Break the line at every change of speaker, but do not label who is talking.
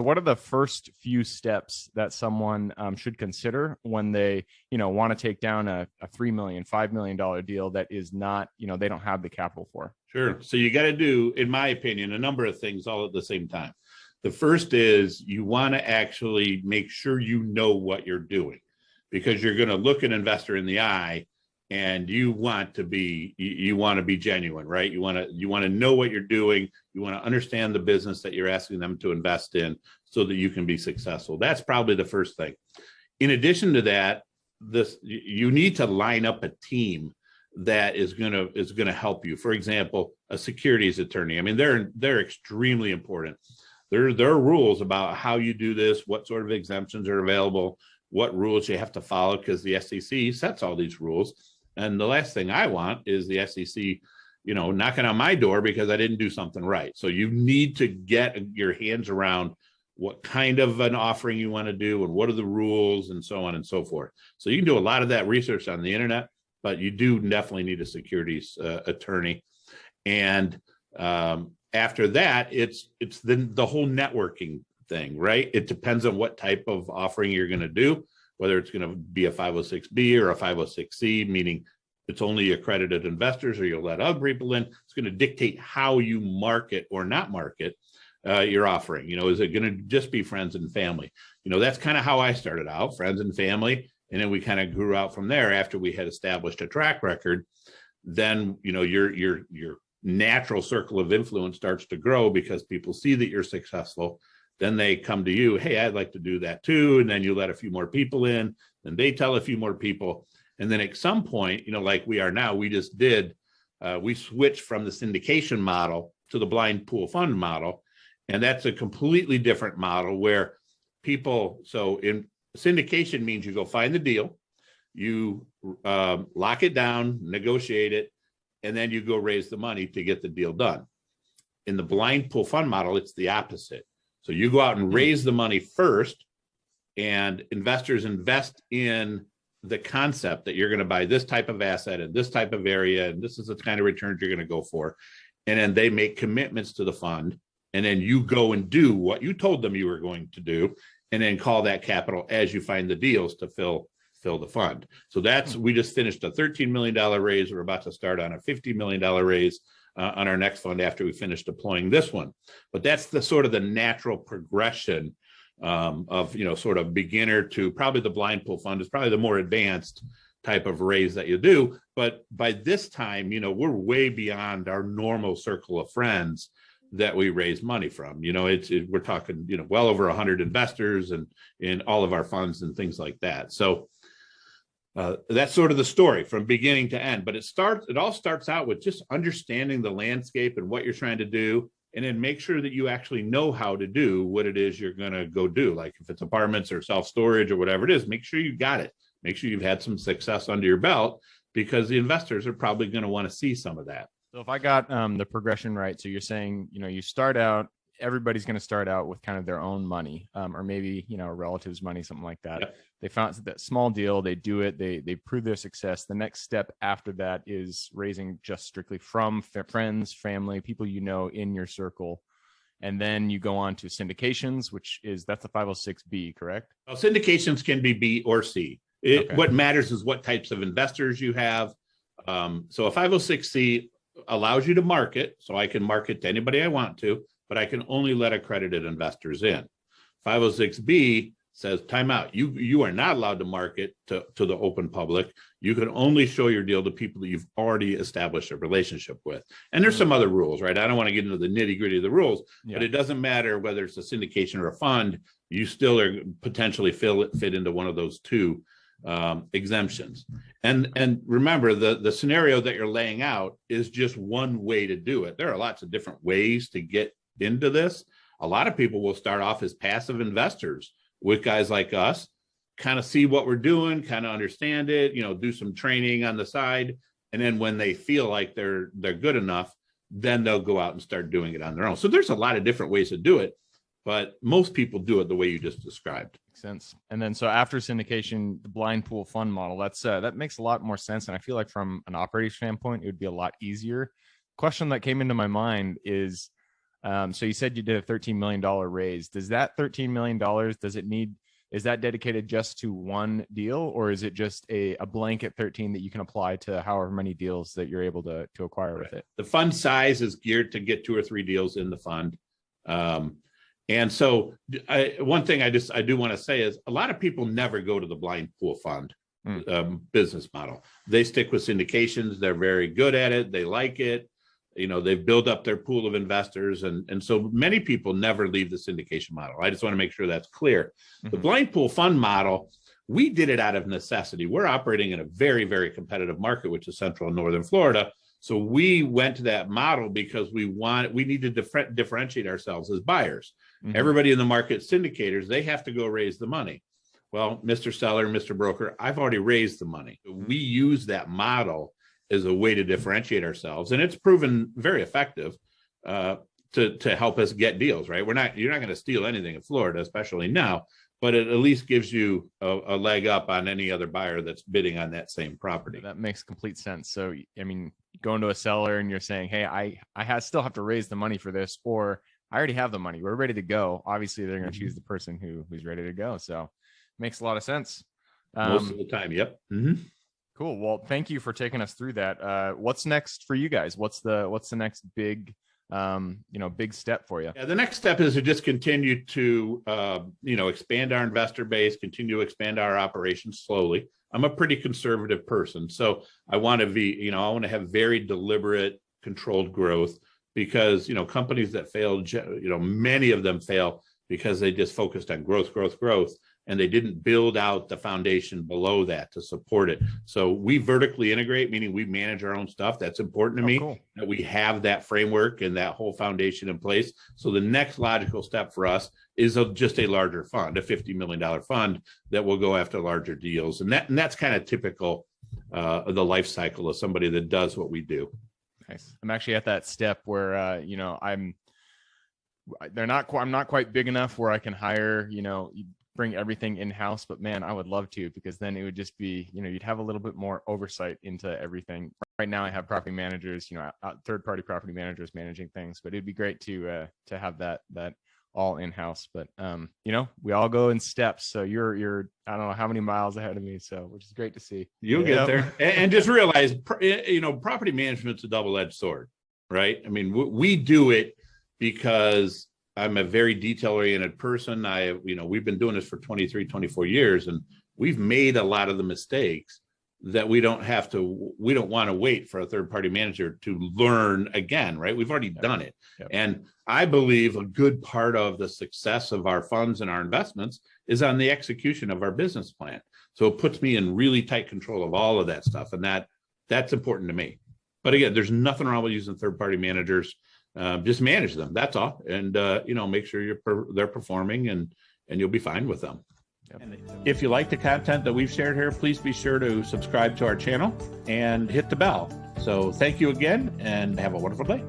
What are the first few steps that someone should consider when they, want to take down a $3 million, $5 million deal that is not, they don't have the capital for?
Sure. So you got to do, in my opinion, a number of things all at the same time. The first is you want to actually make sure you know what you're doing, because you're going to look an investor in the eye and you want to be genuine, right? You want to know what you're doing. You want to understand the business that you're asking them to invest in so that you can be successful. That's probably the first thing. In addition to that, you need to line up a team that is going to help you. For example, a securities attorney. I mean, they're extremely important. There are rules about how you do this, what sort of exemptions are available, what rules you have to follow, because the SEC sets all these rules. And the last thing I want is the SEC, knocking on my door because I didn't do something right. So you need to get your hands around what kind of an offering you want to do and what are the rules and so on and so forth. So you can do a lot of that research on the internet, but you do definitely need a securities attorney. And after that, it's the whole networking thing, right? It depends on what type of offering you're going to do, whether it's going to be a 506B or a 506C, meaning it's only accredited investors or you'll let other people in. It's going to dictate how you market or not market your offering. Is it going to just be friends and family? That's kind of how I started out, friends and family. And then we kind of grew out from there after we had established a track record. Then, your natural circle of influence starts to grow because people see that you're successful. Then they come to you, hey, I'd like to do that too. And then you let a few more people in, and they tell a few more people. And then at some point, like we are now, we switched from the syndication model to the blind pool fund model. And that's a completely different model where so in syndication means you go find the deal, you lock it down, negotiate it, and then you go raise the money to get the deal done. In the blind pool fund model, it's the opposite. So you go out and raise the money first, and investors invest in the concept that you're going to buy this type of asset in this type of area, and this is the kind of returns you're going to go for. And then they make commitments to the fund, and then you go and do what you told them you were going to do, and then call that capital as you find the deals to fill the fund. So we just finished a $13 million raise. We're about to start on a $50 million raise on our next fund after we finish deploying this one. But that's the sort of the natural progression of, sort of beginner to probably the blind pool fund is probably the more advanced type of raise that you do. But by this time, we're way beyond our normal circle of friends that we raise money from. We're talking, well over 100 investors and in all of our funds and things like that. So that's sort of the story from beginning to end. But it all starts out with just understanding the landscape and what you're trying to do, and then make sure that you actually know how to do what it is you're going to go do. Like if it's apartments or self-storage or whatever it is, make sure you got it. Make sure you've had some success under your belt, because the investors are probably going to want to see some of that.
So if I got the progression right, so you're saying, you start out, everybody's going to start out with kind of their own money, or maybe, a relative's money, something like that. Yep. They found that small deal, they do it, they prove their success. The next step after that is raising just strictly from friends, family, people in your circle. And then you go on to syndications, that's the 506B, correct?
Well, syndications can be B or C. Okay. What matters is what types of investors you have. So a 506C allows you to market, so I can market to anybody I want to, but I can only let accredited investors in. 506B says, time out. You are not allowed to market to the open public. You can only show your deal to people that you've already established a relationship with. And there's some other rules, right? I don't want to get into the nitty gritty of the rules, but it doesn't matter whether it's a syndication or a fund, you still are potentially fit into one of those two exemptions. And remember, the scenario that you're laying out is just one way to do it. There are lots of different ways to get into this. A lot of people will start off as passive investors with guys like us, kind of see what we're doing, kind of understand it, do some training on the side. And then when they feel like they're good enough, then they'll go out and start doing it on their own. So there's a lot of different ways to do it, but most people do it the way you just described.
Makes sense. And then so after syndication, the blind pool fund model, that makes a lot more sense. And I feel like from an operating standpoint, it would be a lot easier. Question that came into my mind is, So you said you did a $13 million raise. Does that $13 million, is that dedicated just to one deal, or is it just a blanket 13 that you can apply to however many deals that you're able to acquire with it?
The fund size is geared to get 2 or 3 deals in the fund. And so one thing I do want to say is a lot of people never go to the blind pool fund business model. They stick with syndications. They're very good at it. They like it. They've built up their pool of investors. And so many people never leave the syndication model. I just want to make sure that's clear. The blind pool fund model, we did it out of necessity. We're operating in a very, very competitive market, which is Central and Northern Florida. So we went to that model because we need to differentiate ourselves as buyers. Everybody in the market, syndicators, they have to go raise the money. Well, Mr. Seller, Mr. Broker, I've already raised the money. We use that model as a way to differentiate ourselves, and it's proven very effective to help us get deals. Right? You're not going to steal anything in Florida, especially now, but it at least gives you a leg up on any other buyer that's bidding on that same property.
That makes complete sense. So, I mean, going to a seller and you're saying, hey, I still have to raise the money for this, or I already have the money. We're ready to go. Obviously, they're going to choose the person who's ready to go. So makes a lot of sense.
Most of the time. Yep.
Cool. Well, thank you for taking us through that. What's next for you guys? What's the next big big step for you?
Yeah, the next step is to just continue to, expand our investor base, continue to expand our operations slowly. I'm a pretty conservative person, so I want to have very deliberate, controlled growth because, companies that fail, many of them fail because they just focused on growth, and they didn't build out the foundation below that to support it. So we vertically integrate, meaning we manage our own stuff. That's important to me, cool. That we have that framework and that whole foundation in place. So the next logical step for us is just a larger fund, a $50 million fund that will go after larger deals. And that's kind of typical of the life cycle of somebody that does what we do.
Nice. I'm actually at that step where, I'm not quite big enough where I can hire, bring everything in-house, but man, I would love to, because then it would just be, you'd have a little bit more oversight into everything. Right now I have property managers, third-party property managers managing things, but it'd be great to have that all in-house. But we all go in steps. So you're I don't know how many miles ahead of me, so which is great to see.
You'll get there. And just realize, property management's a double-edged sword, right? I mean, we do it because I'm a very detail-oriented person. We've been doing this for 23, 24 years, and we've made a lot of the mistakes that we don't want to wait for a third-party manager to learn again, right? We've already done it. Yep. And I believe a good part of the success of our funds and our investments is on the execution of our business plan. So it puts me in really tight control of all of that stuff, and that's important to me. But again, there's nothing wrong with using third-party managers. Just manage them. That's all. And, make sure they're performing and you'll be fine with them. Yep. If you like the content that we've shared here, please be sure to subscribe to our channel and hit the bell. So thank you again and have a wonderful day.